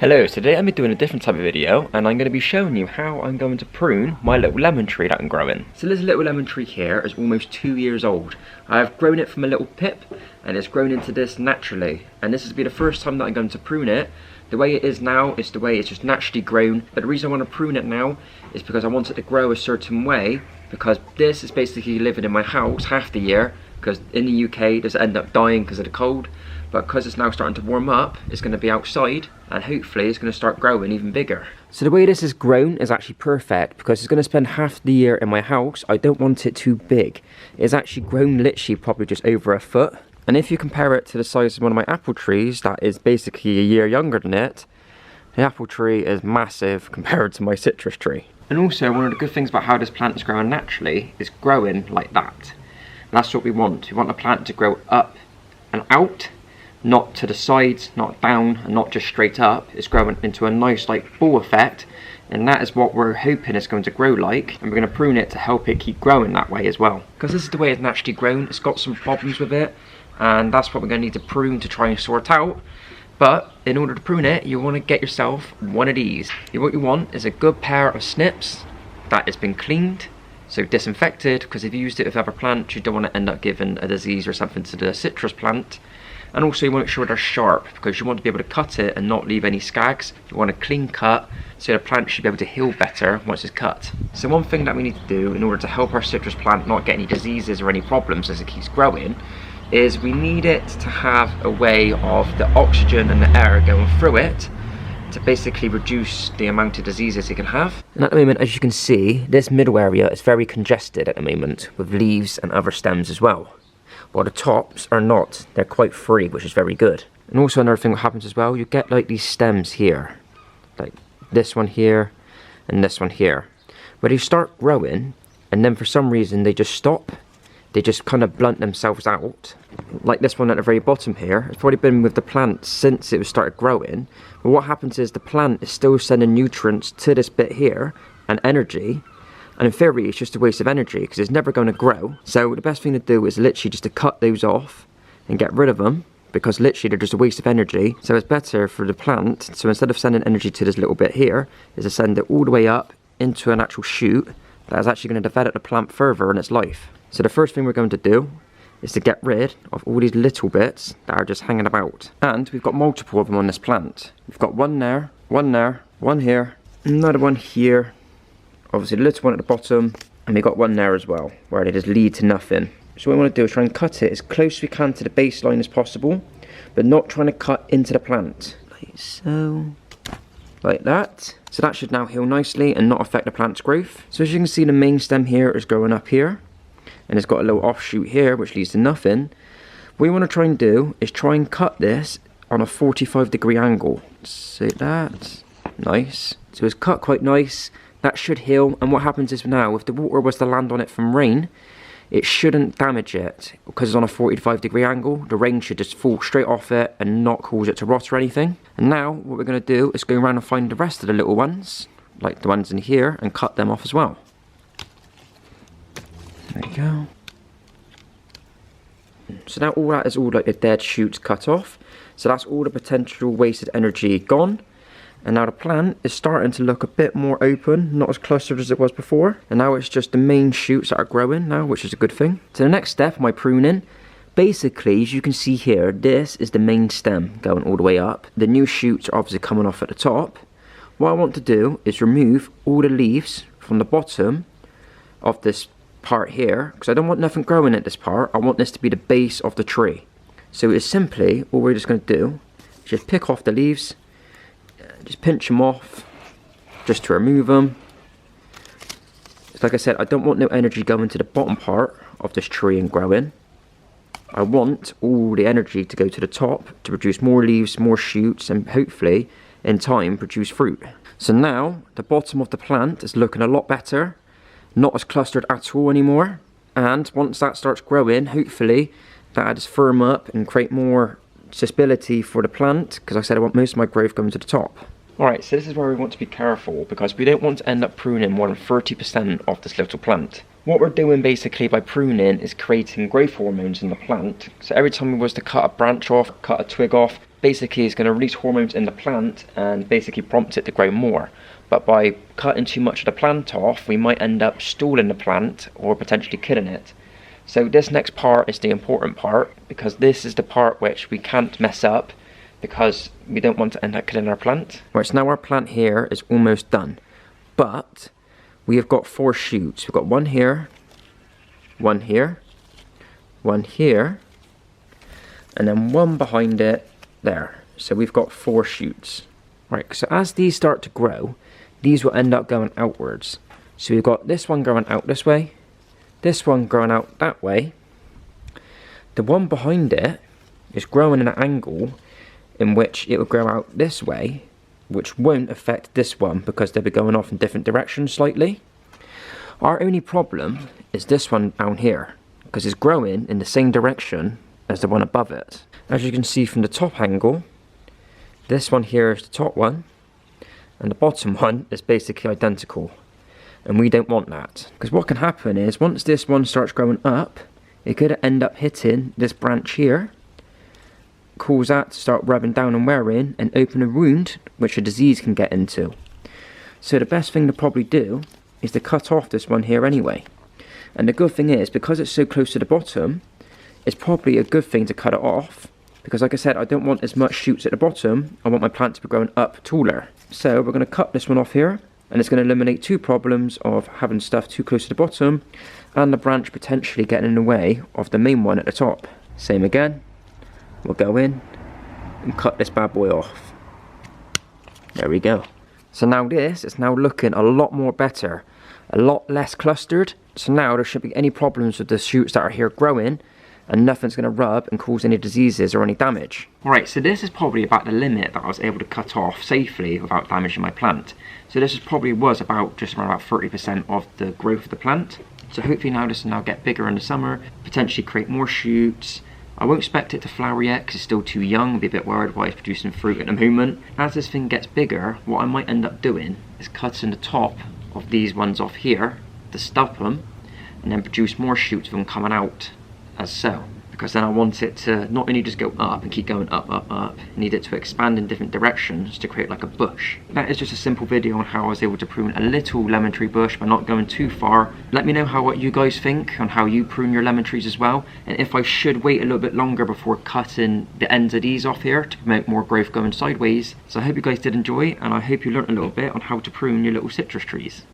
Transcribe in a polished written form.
Hello, so today I'm doing a different type of video and I'm going to be showing you how I'm going to prune my little lemon tree that I'm growing. So this little lemon tree here is almost 2 years old. I've grown it from a little pip and it's grown into this naturally, and this will be the first time that I'm going to prune it. The way it is now is the way it's just naturally grown, but the reason I want to prune it now is because I want it to grow a certain way, because this is basically living in my house half the year, because in the UK it does end up dying because of the cold. But because it's now starting to warm up, it's going to be outside and hopefully it's going to start growing even bigger. So the way this is grown is actually perfect because it's going to spend half the year in my house. I don't want it too big. It's actually grown literally probably just over a foot. And if you compare it to the size of one of my apple trees that is basically a year younger than it, the apple tree is massive compared to my citrus tree. And also one of the good things about how this plant is growing naturally is growing like that. And that's what we want. We want the plant to grow up and out, not to the sides, not down, and not just straight up. It's growing into a nice like ball effect, and that is what we're hoping it's going to grow like, and we're going to prune it to help it keep growing that way as well. Because this is the way it's naturally grown, it's got some problems with it, and that's what we're going to need to prune to try and sort out. But in order to prune it, you want to get yourself one of these. What you want is a good pair of snips that has been cleaned, so disinfected, because if you used it with other plants, you don't want to end up giving a disease or something to the citrus plant. And also you want to make sure they're sharp, because you want to be able to cut it and not leave any skags. You want a clean cut, so the plant should be able to heal better once it's cut. So one thing that we need to do in order to help our citrus plant not get any diseases or any problems as it keeps growing, is we need it to have a way of the oxygen and the air going through it to basically reduce the amount of diseases it can have. And at the moment, as you can see, this middle area is very congested at the moment with leaves and other stems as well. While the tops are not, they're quite free, which is very good. And also another thing that happens as well, you get like these stems here, like this one here and this one here, where they start growing and then for some reason they just stop. They just kind of blunt themselves out. Like this one at the very bottom here, it's probably been with the plant since it was started growing. But what happens is the plant is still sending nutrients to this bit here and energy. And in theory, it's just a waste of energy because it's never going to grow. So the best thing to do is literally just to cut those off and get rid of them, because literally they're just a waste of energy. So it's better for the plant. So instead of sending energy to this little bit here, is to send it all the way up into an actual shoot that is actually going to develop the plant further in its life. So the first thing we're going to do is to get rid of all these little bits that are just hanging about. And we've got multiple of them on this plant. We've got one there, one here, another one here. Obviously the little one at the bottom, and we got one there as well, where they just lead to nothing. So what we want to do is try and cut it as close as we can to the baseline as possible, but not trying to cut into the plant. Like so. Like that. So that should now heal nicely and not affect the plant's growth. So as you can see, the main stem here is growing up here, and it's got a little offshoot here which leads to nothing. What we want to try and do is try and cut this on a 45-degree angle. See that? Nice. So it's cut quite nice. That should heal, and what happens is now, if the water was to land on it from rain, it shouldn't damage it, because it's on a 45-degree angle. The rain should just fall straight off it and not cause it to rot or anything. And now, what we're going to do is go around and find the rest of the little ones, like the ones in here, and cut them off as well. There you go. So now all that is all like the dead shoots cut off. So that's all the potential wasted energy gone. And now the plant is starting to look a bit more open, not as clustered as it was before. And now it's just the main shoots that are growing now, which is a good thing. So the next step, my pruning, basically, as you can see here, this is the main stem going all the way up. The new shoots are obviously coming off at the top. What I want to do is remove all the leaves from the bottom of this part here, because I don't want nothing growing at this part. I want this to be the base of the tree. So it's simply, all we're just going to do is just pick off the leaves, just pinch them off, just to remove them. It's like I said, I don't want no energy going to the bottom part of this tree and growing. I want all the energy to go to the top to produce more leaves, more shoots, and hopefully, in time, produce fruit. So now, the bottom of the plant is looking a lot better, not as clustered at all anymore. And once that starts growing, hopefully, that'll just firm up and create more stability for the plant, because like I said, I want most of my growth going to the top. Alright, so this is where we want to be careful, because we don't want to end up pruning more than 30% of this little plant. What we're doing basically by pruning is creating growth hormones in the plant. So every time we was to cut a branch off, cut a twig off, basically is going to release hormones in the plant and basically prompt it to grow more. But by cutting too much of the plant off, we might end up stalling the plant or potentially killing it. So this next part is the important part, because this is the part which we can't mess up, because we don't want to end up killing our plant. Right, so now our plant here is almost done, but we have got 4 shoots. We've got one here, one here, one here, and then one behind it there. So we've got 4 shoots. Right, so as these start to grow, these will end up going outwards. So we've got this one going out this way, this one growing out that way. The one behind it is growing in an angle in which it will grow out this way, which won't affect this one because they'll be going off in different directions slightly. Our only problem is this one down here, because it's growing in the same direction as the one above it. As you can see from the top angle, this one here is the top one, and the bottom one is basically identical. And we don't want that, because what can happen is once this one starts growing up, it could end up hitting this branch here, cause that to start rubbing down and wearing and open a wound which a disease can get into. So the best thing to probably do is to cut off this one here anyway. And the good thing is, because it's so close to the bottom, it's probably a good thing to cut it off, because like I said, I don't want as much shoots at the bottom. I want my plant to be growing up taller. So we're going to cut this one off here, and it's going to eliminate 2 problems of having stuff too close to the bottom and the branch potentially getting in the way of the main one at the top. Same again, we'll go in and cut this bad boy off. There we go. So now this is now looking a lot more better, a lot less clustered. So now there shouldn't be any problems with the shoots that are here growing, and nothing's going to rub and cause any diseases or any damage. Alright, so this is probably about the limit that I was able to cut off safely without damaging my plant. So this probably was about just around about 30% of the growth of the plant. So hopefully now this will now get bigger in the summer, potentially create more shoots. I won't expect it to flower yet because it's still too young. I'll be a bit worried why it's producing fruit at the moment. As this thing gets bigger, what I might end up doing is cutting the top of these ones off here to stop them, and then produce more shoots of them coming out as so. Because then I want it to not only just go up and keep going up, up, up, I need it to expand in different directions to create like a bush. That is just a simple video on how I was able to prune a little lemon tree bush by not going too far. Let me know what you guys think on how you prune your lemon trees as well, and if I should wait a little bit longer before cutting the ends of these off here to promote more growth going sideways. So I hope you guys did enjoy, and I hope you learned a little bit on how to prune your little citrus trees.